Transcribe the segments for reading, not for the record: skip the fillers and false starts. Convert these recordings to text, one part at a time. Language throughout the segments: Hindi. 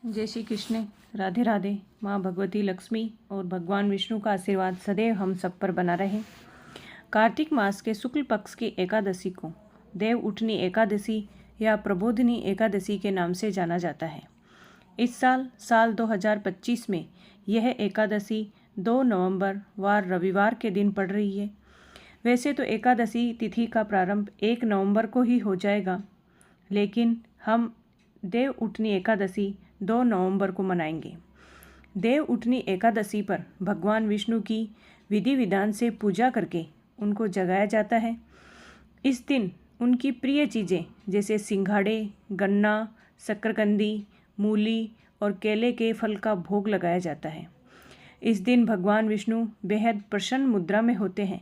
जय श्री कृष्ण। राधे राधे। माँ भगवती लक्ष्मी और भगवान विष्णु का आशीर्वाद सदैव हम सब पर बना रहे। कार्तिक मास के शुक्ल पक्ष की एकादशी को देव उठनी एकादशी या प्रबोधिनी एकादशी के नाम से जाना जाता है। इस साल 2025 में यह एकादशी 2 नवंबर वार रविवार के दिन पड़ रही है। वैसे तो एकादशी तिथि का प्रारंभ 1 नवंबर को ही हो जाएगा, लेकिन हम देव उठनी एकादशी 2 नवंबर को मनाएंगे। देव उठनी एकादशी पर भगवान विष्णु की विधि विधान से पूजा करके उनको जगाया जाता है। इस दिन उनकी प्रिय चीज़ें जैसे सिंघाड़े, गन्ना, शक्करकंदी, मूली और केले के फल का भोग लगाया जाता है। इस दिन भगवान विष्णु बेहद प्रसन्न मुद्रा में होते हैं।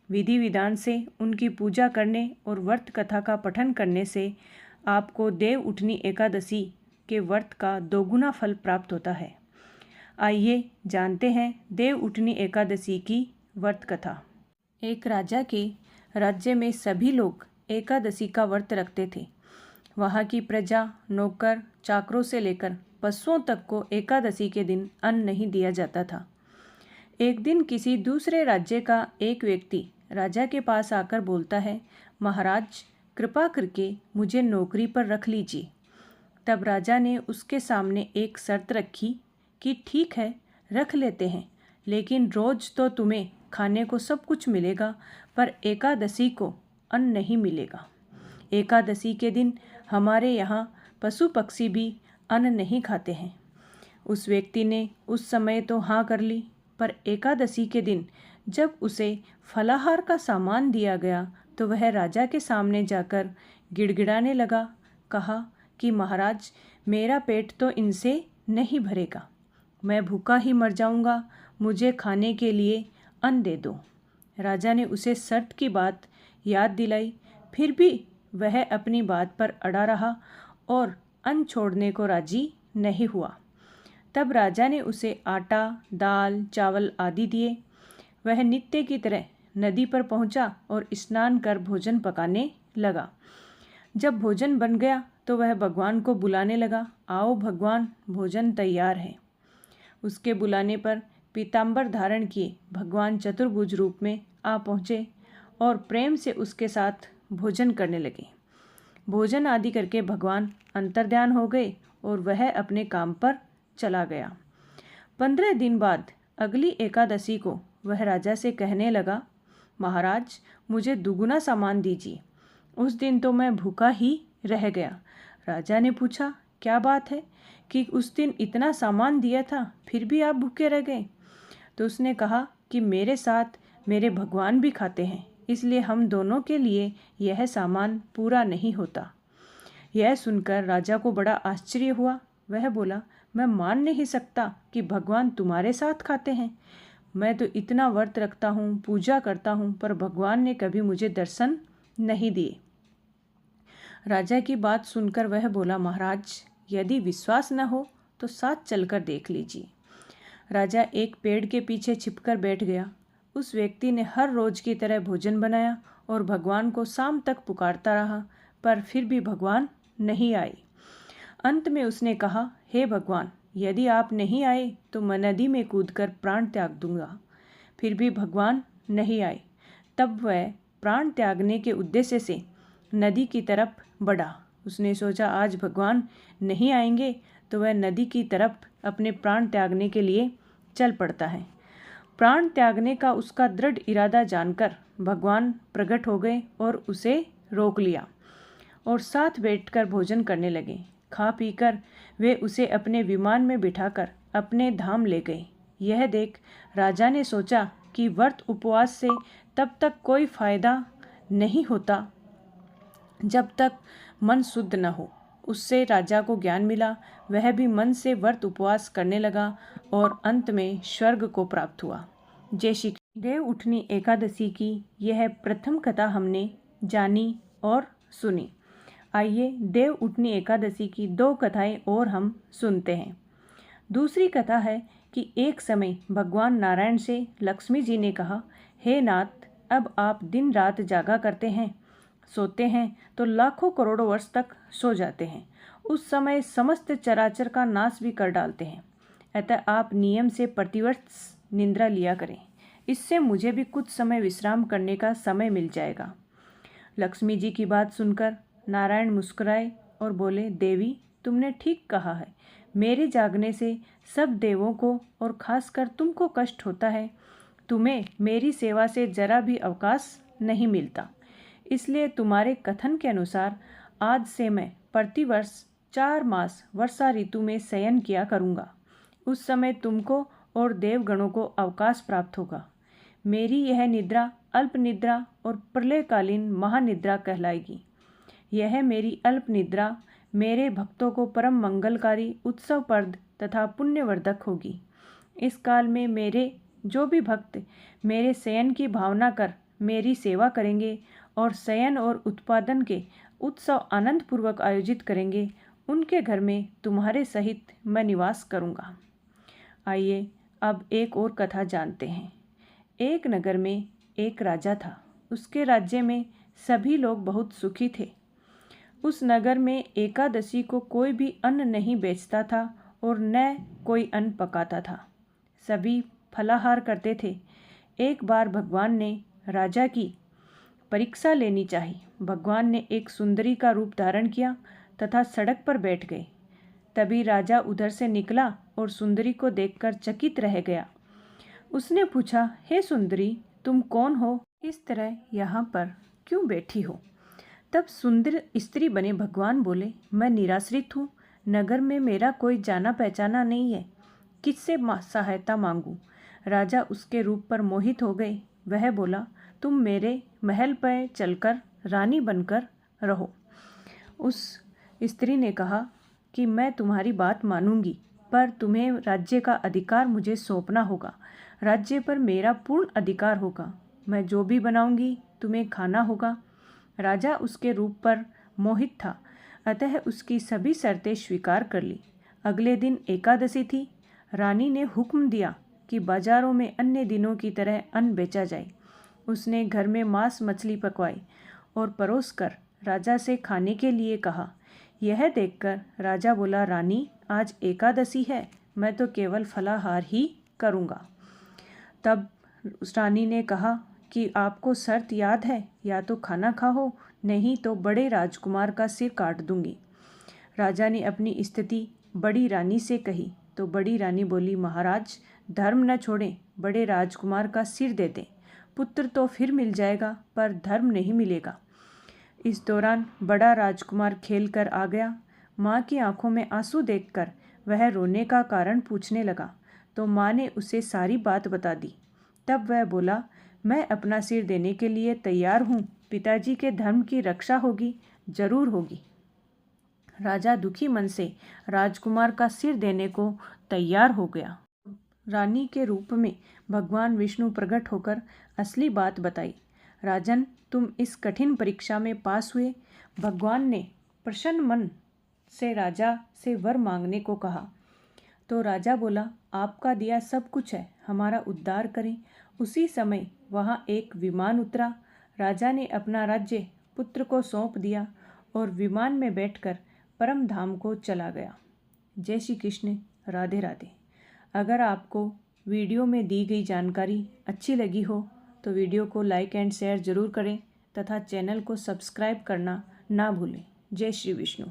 विधि विधान से उनकी पूजा करने और व्रत कथा का पठन करने से आपको देव उठनी एकादशी के व्रत का दोगुना फल प्राप्त होता है। आइए जानते हैं देव उठनी एकादशी की व्रत कथा। एक राजा के राज्य में सभी लोग एकादशी का व्रत रखते थे। वहाँ की प्रजा, नौकर चाकरों से लेकर पशुओं तक को एकादशी के दिन अन्न नहीं दिया जाता था। एक दिन किसी दूसरे राज्य का एक व्यक्ति राजा के पास आकर बोलता है, महाराज कृपा करके मुझे नौकरी पर रख लीजिए। तब राजा ने उसके सामने एक शर्त रखी कि ठीक है, रख लेते हैं, लेकिन रोज तो तुम्हें खाने को सब कुछ मिलेगा, पर एकादशी को अन्न नहीं मिलेगा। एकादशी के दिन हमारे यहाँ पशु पक्षी भी अन्न नहीं खाते हैं। उस व्यक्ति ने उस समय तो हाँ कर ली, पर एकादशी के दिन जब उसे फलाहार का सामान दिया गया तो वह राजा के सामने जाकर गिड़गिड़ाने लगा। कहा कि महाराज, मेरा पेट तो इनसे नहीं भरेगा, मैं भूखा ही मर जाऊंगा, मुझे खाने के लिए अन्न दे दो। राजा ने उसे शर्त की बात याद दिलाई, फिर भी वह अपनी बात पर अड़ा रहा और अन्न छोड़ने को राजी नहीं हुआ। तब राजा ने उसे आटा, दाल, चावल आदि दिए। वह नित्य की तरह नदी पर पहुंचा और स्नान कर भोजन पकाने लगा। जब भोजन बन गया तो वह भगवान को बुलाने लगा, आओ भगवान, भोजन तैयार है। उसके बुलाने पर पीताम्बर धारण किए भगवान चतुर्भुज रूप में आ पहुँचे और प्रेम से उसके साथ भोजन करने लगे। भोजन आदि करके भगवान अंतर्ध्यान हो गए और वह अपने काम पर चला गया। 15 दिन बाद अगली एकादशी को वह राजा से कहने लगा, महाराज मुझे दुगुना सामान दीजिए। उस दिन तो मैं भूखा ही रह गया। राजा ने पूछा, क्या बात है कि उस दिन इतना सामान दिया था फिर भी आप भूखे रह गए? तो उसने कहा कि मेरे साथ मेरे भगवान भी खाते हैं, इसलिए हम दोनों के लिए यह सामान पूरा नहीं होता। यह सुनकर राजा को बड़ा आश्चर्य हुआ। वह बोला, मैं मान नहीं सकता कि भगवान तुम्हारे साथ खाते हैं। मैं तो इतना व्रत रखता हूँ, पूजा करता हूँ, पर भगवान ने कभी मुझे दर्शन नहीं दिए। राजा की बात सुनकर वह बोला, महाराज यदि विश्वास न हो तो साथ चलकर देख लीजिए। राजा एक पेड़ के पीछे छिपकर बैठ गया। उस व्यक्ति ने हर रोज की तरह भोजन बनाया और भगवान को शाम तक पुकारता रहा, पर फिर भी भगवान नहीं आए। अंत में उसने कहा, हे भगवान, यदि आप नहीं आए तो मैं नदी में कूदकर प्राण त्याग दूंगा। फिर भी भगवान नहीं आए। तब वह प्राण त्यागने के उद्देश्य से नदी की तरफ बढ़ा। उसने सोचा, आज भगवान नहीं आएंगे, तो वह नदी की तरफ अपने प्राण त्यागने के लिए चल पड़ता है। प्राण त्यागने का उसका दृढ़ इरादा जानकर भगवान प्रकट हो गए और उसे रोक लिया और साथ बैठकर भोजन करने लगे। खा पीकर वे उसे अपने विमान में बिठाकर अपने धाम ले गए। यह देख राजा ने सोचा कि व्रत उपवास से तब तक कोई फायदा नहीं होता जब तक मन शुद्ध न हो। उससे राजा को ज्ञान मिला। वह भी मन से व्रत उपवास करने लगा और अंत में स्वर्ग को प्राप्त हुआ। जय श्री कृष्ण। देव उठनी एकादशी की यह प्रथम कथा हमने जानी और सुनी। आइए देव उठनी एकादशी की 2 कथाएं और हम सुनते हैं। दूसरी कथा है कि एक समय भगवान नारायण से लक्ष्मी जी ने कहा, हे नाथ, अब आप दिन रात जागा करते हैं, सोते हैं तो लाखों करोड़ों वर्ष तक सो जाते हैं उस समय समस्त चराचर का नाश भी कर डालते हैं। अतः आप नियम से प्रतिवर्ष निद्रा लिया करें, इससे मुझे भी कुछ समय विश्राम करने का समय मिल जाएगा। लक्ष्मी जी की बात सुनकर नारायण मुस्कुराए और बोले, देवी तुमने ठीक कहा है। मेरे जागने से सब देवों को और खासकर तुमको कष्ट होता है। तुम्हें मेरी सेवा से जरा भी अवकाश नहीं मिलता, इसलिए तुम्हारे कथन के अनुसार आज से मैं प्रतिवर्ष 4 मास वर्षा ऋतु में शयन किया करूँगा। उस समय तुमको और देवगणों को अवकाश प्राप्त होगा। मेरी यह निद्रा अल्प निद्रा और प्रलयकालीन महानिद्रा कहलाएगी। यह मेरी अल्प निद्रा मेरे भक्तों को परम मंगलकारी, उत्सवप्रद तथा पुण्यवर्धक होगी। इस काल में मेरे जो भी भक्त मेरे शयन की भावना कर मेरी सेवा करेंगे और शयन और उत्पादन के उत्सव आनंद पूर्वक आयोजित करेंगे, उनके घर में तुम्हारे सहित मैं निवास करूँगा। आइए अब एक और कथा जानते हैं। एक नगर में एक राजा था। उसके राज्य में सभी लोग बहुत सुखी थे। उस नगर में एकादशी को कोई भी अन्न नहीं बेचता था और न कोई अन्न पकाता था। सभी फलाहार करते थे। एक बार भगवान ने राजा की परीक्षा लेनी चाहिए। भगवान ने एक सुंदरी का रूप धारण किया तथा सड़क पर बैठ गए। तभी राजा उधर से निकला और सुंदरी को देखकर चकित रह गया। उसने पूछा, हे सुंदरी, तुम कौन हो? इस तरह यहाँ पर क्यों बैठी हो? तब सुंदर स्त्री बने भगवान बोले, मैं निराश्रित हूँ। नगर में मेरा कोई जाना पहचाना नहीं है। किससे सहायता मांगूं? राजा उसके रूप पर मोहित हो गए। वह बोला, तुम मेरे महल पर चलकर रानी बनकर रहो। उस स्त्री ने कहा कि मैं तुम्हारी बात मानूंगी, पर तुम्हें राज्य का अधिकार मुझे सौंपना होगा। राज्य पर मेरा पूर्ण अधिकार होगा। मैं जो भी बनाऊंगी तुम्हें खाना होगा। राजा उसके रूप पर मोहित था, अतः उसकी सभी शर्तें स्वीकार कर ली। अगले दिन एकादशी थी। रानी ने हुक्म दिया कि बाजारों में अन्य दिनों की तरह अन्न बेचा जाए। उसने घर में मांस मछली पकवाई और परोसकर राजा से खाने के लिए कहा। यह देखकर राजा बोला, रानी, आज एकादशी है, मैं तो केवल फलाहार ही करूँगा। तब उस रानी ने कहा कि आपको शर्त याद है, या तो खाना खाओ, नहीं तो बड़े राजकुमार का सिर काट दूंगी। राजा ने अपनी स्थिति बड़ी रानी से कही तो बड़ी रानी बोली, महाराज, धर्म न छोड़ें, बड़े राजकुमार का सिर दे दें। पुत्र तो फिर मिल जाएगा, पर धर्म नहीं मिलेगा। इस दौरान बड़ा राजकुमार खेल कर आ गया। माँ की आंखों में आंसू देखकर वह रोने का कारण पूछने लगा, तो माँ ने उसे सारी बात बता दी। तब वह बोला, मैं अपना सिर देने के लिए तैयार हूँ। पिताजी के धर्म की रक्षा होगी, जरूर होगी। राजा दुखी मन से राजकुमार का सिर देने को तैयार हो गया। रानी के रूप में भगवान विष्णु प्रकट होकर असली बात बताई। राजन, तुम इस कठिन परीक्षा में पास हुए। भगवान ने प्रसन्न मन से राजा से वर मांगने को कहा। तो राजा बोला, आपका दिया सब कुछ है, हमारा उद्धार करें। उसी समय वहाँ एक विमान उतरा। राजा ने अपना राज्य पुत्र को सौंप दिया और विमान में बैठकर परम धाम को चला गया। जय श्री कृष्ण। राधे राधे। अगर आपको वीडियो में दी गई जानकारी अच्छी लगी हो तो वीडियो को लाइक एंड शेयर ज़रूर करें तथा चैनल को सब्सक्राइब करना ना भूलें। जय श्री विष्णु।